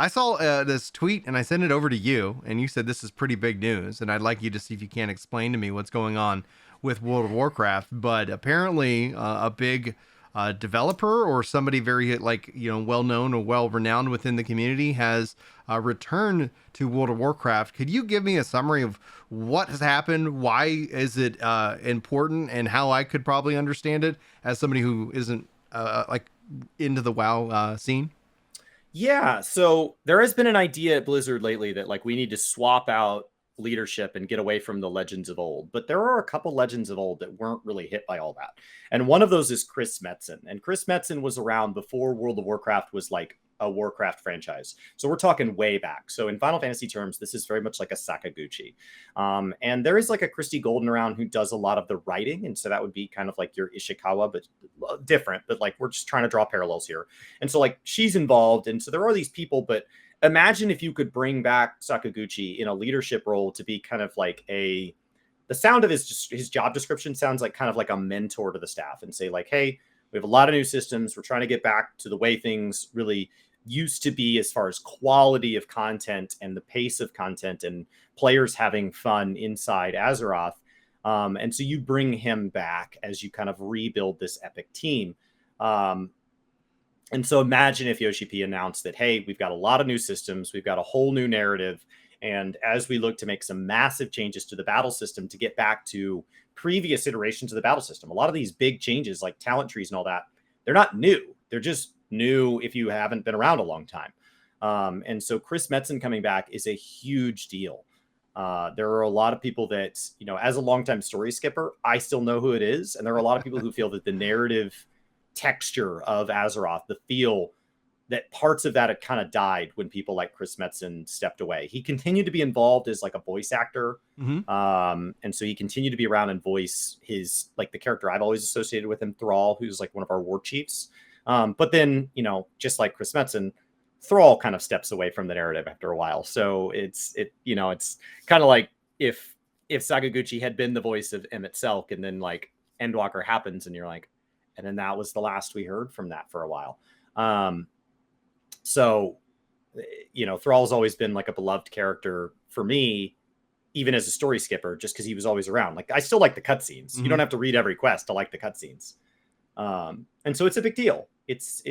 I saw this tweet and I sent it over to you, and you said this is pretty big news, and I'd like you to see if you can explain to me what's going on with World of Warcraft. But apparently, a big developer or somebody very well known or well renowned within the community has returned to World of Warcraft. Could you give me a summary of what has happened? Why is it important, and how I could probably understand it as somebody who isn't into the WoW scene? Yeah, so there has been an idea at Blizzard lately that like we need to swap out leadership and get away from the legends of old. But there are a couple legends of old that weren't really hit by all that. And one of those is Chris Metzen. And Chris Metzen was around before World of Warcraft was like a Warcraft franchise. So we're talking way back. So in Final Fantasy terms, this is very much like a Sakaguchi. And there is like a Christy Golden around who does a lot of the writing. And so that would be kind of like your Ishikawa, but different. But like we're just trying to draw parallels here. And so like she's involved. And so there are these people, but imagine if you could bring back Sakaguchi in a leadership role to be kind of like the sound of his job description sounds like kind of like a mentor to the staff and say like, hey, we have a lot of new systems. We're trying to get back to the way things really used to be as far as quality of content and the pace of content and players having fun inside Azeroth. And so you bring him back as you kind of rebuild this epic team. And so imagine if Yoshi P announced that, hey, we've got a lot of new systems. We've got a whole new narrative. And as we look to make some massive changes to the battle system to get back to previous iterations of the battle system, a lot of these big changes like talent trees and all that, they're not new. They're just new if you haven't been around a long time. And so Chris Metzen coming back is a huge deal. There are a lot of people that, you know, as a longtime story skipper, I still know who it is. And there are a lot of people who feel that the narrative texture of Azeroth, the feel that parts of that had kind of died when people like Chris Metzen stepped away. He continued to be involved as like a voice actor. Mm-hmm. And so he continued to be around and voice his, like the character I've always associated with him, Thrall, who's like one of our war chiefs. But then, you know, just like Chris Metzen, Thrall kind of steps away from the narrative after a while. So it's kind of like if Sakaguchi had been the voice of Emmett Selk and then like Endwalker happens and you're like, and then that was the last we heard from that for a while. So, you know, Thrall's always been like a beloved character for me, even as a story skipper, just because he was always around. Like I still like the cutscenes. Mm-hmm. You don't have to read every quest to like the cutscenes. And so it's a big deal. It's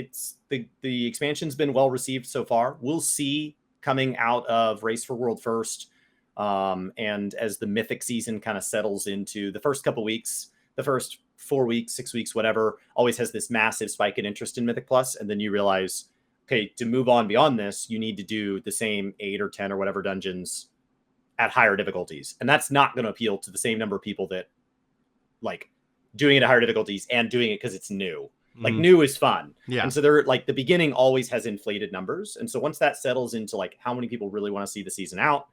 the expansion's been well received so far. We'll see coming out of Race for World First. And as the Mythic season kind of settles into the first couple weeks, the first 4 weeks, 6 weeks, whatever, always has this massive spike in interest in Mythic Plus. And then you realize, okay, to move on beyond this, you need to do the same 8 or 10 or whatever dungeons at higher difficulties. And that's not going to appeal to the same number of people that like doing it at higher difficulties and doing it because it's new. Like new is fun. Yeah. And so they're like the beginning always has inflated numbers. And so once that settles into like how many people really want to see the season out,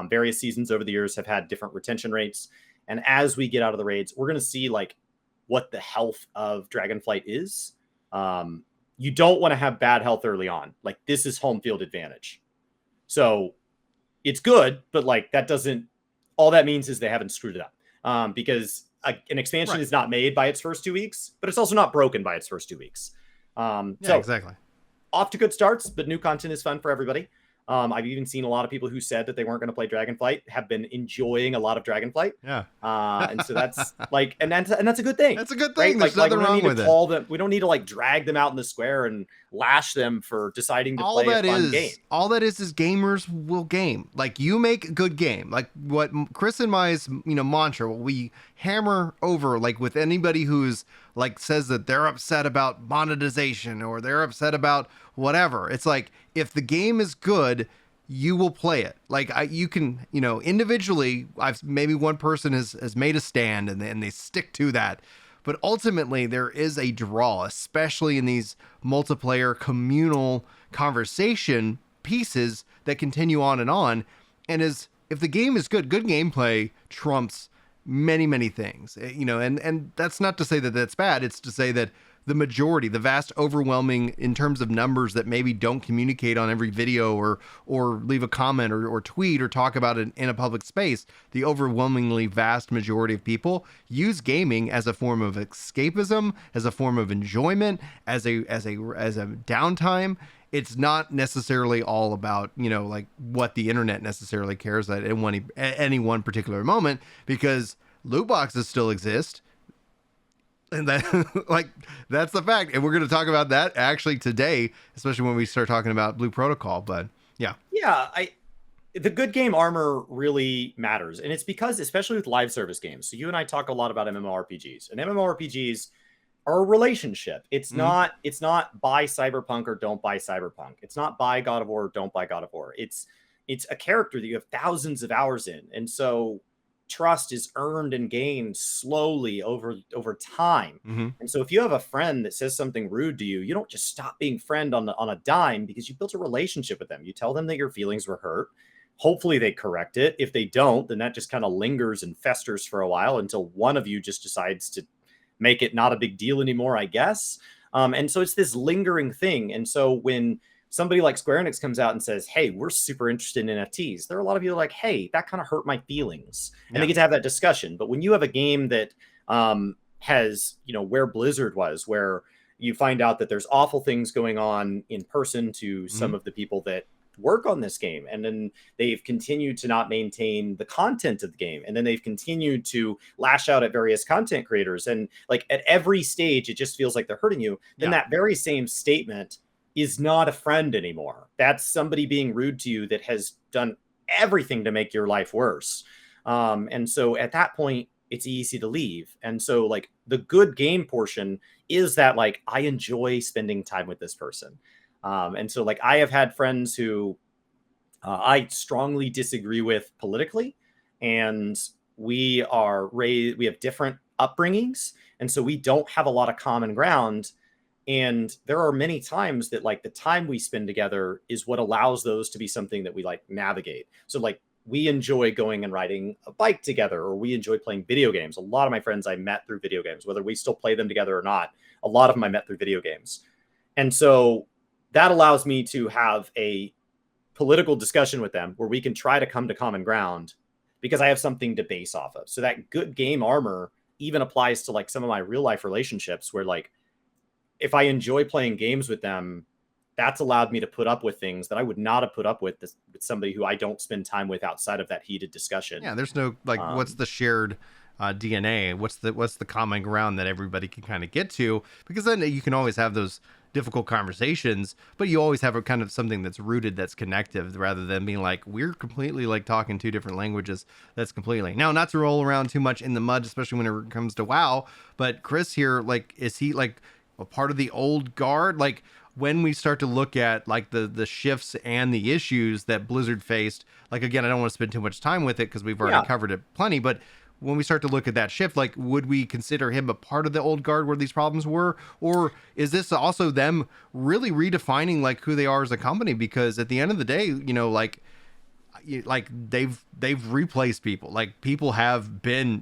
various seasons over the years have had different retention rates. And as we get out of the raids, we're going to see like what the health of Dragonflight is. You don't want to have bad health early on. Like this is home field advantage. So it's good, but like that doesn't, all that means is they haven't screwed it up. Because an expansion is not made by its first 2 weeks, but it's also not broken by its first 2 weeks. Yeah, so exactly. Off to good starts, but new content is fun for everybody. I've even seen a lot of people who said that they weren't going to play Dragonflight have been enjoying a lot of Dragonflight. Yeah. And so that's like, and that's a good thing. That's a good thing. Right? There's nothing wrong with it. We don't need to like drag them out in the square and lash them for deciding to play a fun game. All that is gamers will game. Like you make a good game. Like what Chris and my's, mantra, what we hammer over, like with anybody who's like says that they're upset about monetization or they're upset about whatever. It's like, if the game is good, you will play it. Like you can, individually, maybe one person has made a stand and they stick to that. But ultimately there is a draw, especially in these multiplayer communal conversation pieces that continue on. And if the game is good gameplay trumps many, many things, and that's not to say that that's bad. It's to say that the majority, the vast overwhelming in terms of numbers that maybe don't communicate on every video or leave a comment or tweet or talk about it in a public space, the overwhelmingly vast majority of people use gaming as a form of escapism, as a form of enjoyment, as a downtime. it's not necessarily all about, like what the internet necessarily cares at any one particular moment, because loot boxes still exist. And that, like, that's the fact. And we're going to talk about that actually today, especially when we start talking about Blue Protocol. But yeah. Yeah, the good game armor really matters. And it's because, especially with live service games, so you and I talk a lot about MMORPGs, and MMORPGs are a relationship. Mm-hmm. It's not buy Cyberpunk or don't buy Cyberpunk. It's not buy God of War or don't buy God of War. It's a character that you have thousands of hours in. And so trust is earned and gained slowly over time. Mm-hmm. And so if you have a friend that says something rude to you, you don't just stop being friend on a dime, because you built a relationship with them. You tell them that your feelings were hurt. Hopefully they correct it. If they don't, then that just kind of lingers and festers for a while until one of you just decides to make it not a big deal anymore, I guess. And so it's this lingering thing. And so when somebody like Square Enix comes out and says, hey, we're super interested in NFTs, there are a lot of people like, hey, that kind of hurt my feelings. And Yeah. they get to have that discussion. But when you have a game that has, where Blizzard was, where you find out that there's awful things going on in person to Mm-hmm. some of the people that work on this game, and then they've continued to not maintain the content of the game, and then they've continued to lash out at various content creators, and like at every stage it just feels like they're hurting you, then Yeah. that very same statement is not a friend anymore. That's somebody being rude to you that has done everything to make your life worse. And so at that point it's easy to leave. And so like the good game portion is that, like, I enjoy spending time with this person. And so, like, I have had friends who I strongly disagree with politically, and we are raised, we have different upbringings, and so we don't have a lot of common ground. And there are many times that, like, the time we spend together is what allows those to be something that we like navigate. So, like, we enjoy going and riding a bike together, or we enjoy playing video games. A lot of my friends I met through video games, whether we still play them together or not. A lot of them I met through video games. And so that allows me to have a political discussion with them where we can try to come to common ground, because I have something to base off of. So that good game armor even applies to like some of my real life relationships, where like if I enjoy playing games with them, that's allowed me to put up with things that I would not have put up with with somebody who I don't spend time with outside of that heated discussion. Yeah. There's no, like, what's Um, the shared DNA? What's the common ground that everybody can kind of get to? Because then you can always have those difficult conversations, but you always have a kind of something that's rooted, that's connective, rather than being like, we're completely like talking two different languages. That's completely, now, not to roll around too much in the mud, especially when it comes to WoW. But Chris here, like, is he like a part of the old guard? Like, when we start to look at like the shifts and the issues that Blizzard faced, like, again, I don't want to spend too much time with it because we've already yeah, covered it plenty, but when we start to look at that shift, like, would we consider him a part of the old guard where these problems were, or is this also them really redefining like who they are as a company? Because at the end of the day, like they've replaced people, like people have been,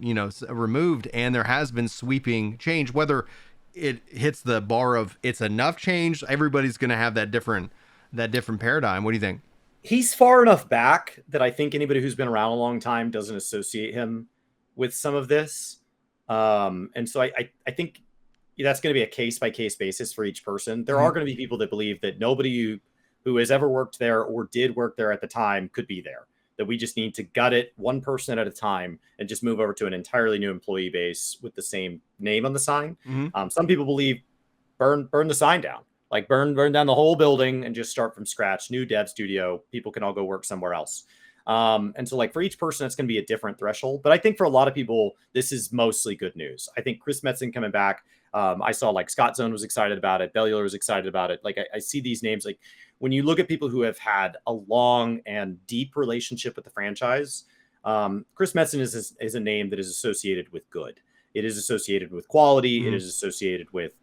removed, and there has been sweeping change. Whether it hits the bar of it's enough change, everybody's going to have that different paradigm. What do you think? he's far enough back that I think anybody who's been around a long time doesn't associate him with some of this. And so I think that's going to be a case by case basis for each person. There Mm-hmm. are going to be people that believe that nobody who has ever worked there or did work there at the time could be there, that we just need to gut it one person at a time and just move over to an entirely new employee base with the same name on the sign. Mm-hmm. Some people believe burn the sign down, like burn down the whole building and just start from scratch, new dev studio, people can all go work somewhere else. And so, like, for each person it's going to be a different threshold, but I think for a lot of people this is mostly good news. I think Chris Metzen coming back, I saw like Scott Zone was excited about it, Bellular was excited about it. Like, I see these names, like when you look at people who have had a long and deep relationship with the franchise, Chris Metzen is a name that is associated with good. It is associated with quality. It Mm-hmm. is associated with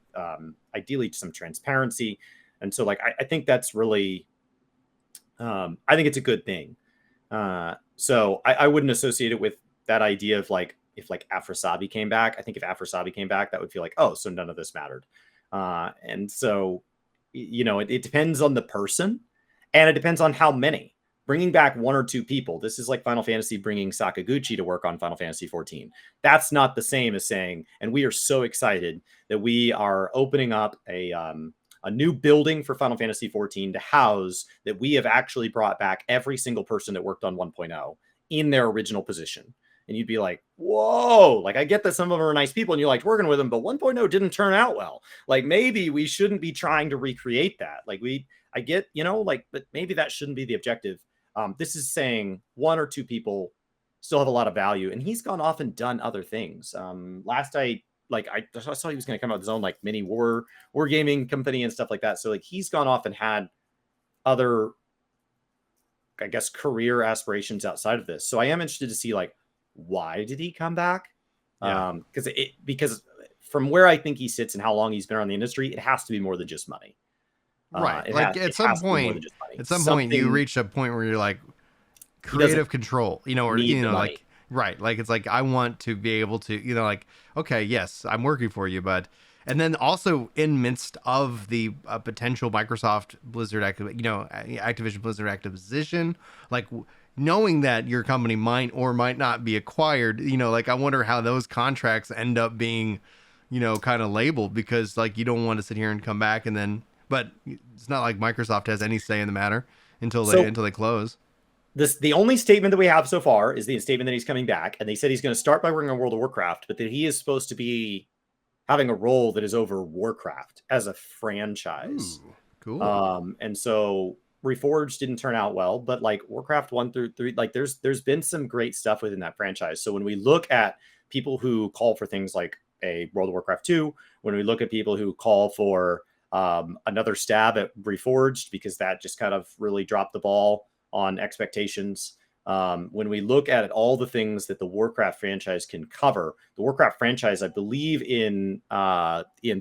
ideally some transparency. And so, like, I think that's really, I think it's a good thing. So I wouldn't associate it with that idea of like, if like Afrosabi came back. I think if Afrosabi came back, that would feel like, oh, so none of this mattered. And so, it depends on the person, and it depends on how many. Bringing back one or two people, this is like Final Fantasy bringing Sakaguchi to work on Final Fantasy 14. That's not the same as saying, and we are so excited that we are opening up a new building for Final Fantasy 14 to house that we have actually brought back every single person that worked on 1.0 in their original position. And you'd be like, whoa, like I get that some of them are nice people and you liked working with them, but 1.0 didn't turn out well. Like maybe we shouldn't be trying to recreate that. Like I get, like, but maybe that shouldn't be the objective. This is saying one or two people still have a lot of value, and he's gone off and done other things. Last I saw he was going to come out with his own like mini war gaming company and stuff like that. So like he's gone off and had other, I guess, career aspirations outside of this. So I am interested to see like why did he come back? Yeah. Because from where I think he sits and how long he's been around the industry, it has to be more than just money. Right. Like at some point you reach a point where you're like creative control, or like right. Like it's like I want to be able to, like, okay, yes, I'm working for you, but and then also in midst of the potential Microsoft Blizzard Activision Blizzard acquisition, like knowing that your company might or might not be acquired, like I wonder how those contracts end up being, kind of labeled, because like you don't want to sit here and come back and then, but it's not like Microsoft has any say in the matter until they close. The only statement that we have so far is the statement that he's coming back, and they said he's going to start by working on World of Warcraft, but that he is supposed to be having a role that is over Warcraft as a franchise. Ooh, cool. And so Reforged didn't turn out well, but like Warcraft 1 through 3, like there's been some great stuff within that franchise. So when we look at people who call for things like a World of Warcraft 2, when we look at people who call for another stab at Reforged, because that just kind of really dropped the ball on expectations. When we look at all the things that the Warcraft franchise can cover, the Warcraft franchise, I believe in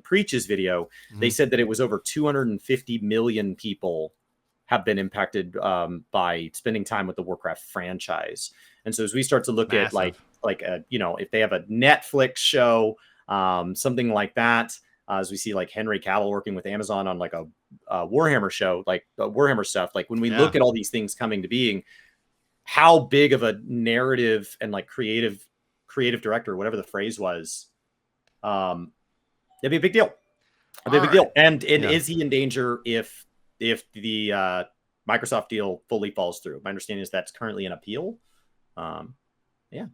Preach's video, they said that it was over 250 million people have been impacted by spending time with the Warcraft franchise. And so as we start to look at if they have a Netflix show, something like that, as we see like Henry Cavill working with Amazon on like a Warhammer show, like Warhammer stuff, like when we look at all these things coming to being, how big of a narrative and like creative director, whatever the phrase was, that'd be a big deal. Big deal. And is he in danger if the Microsoft deal fully falls through? My understanding is that's currently an appeal. Yeah.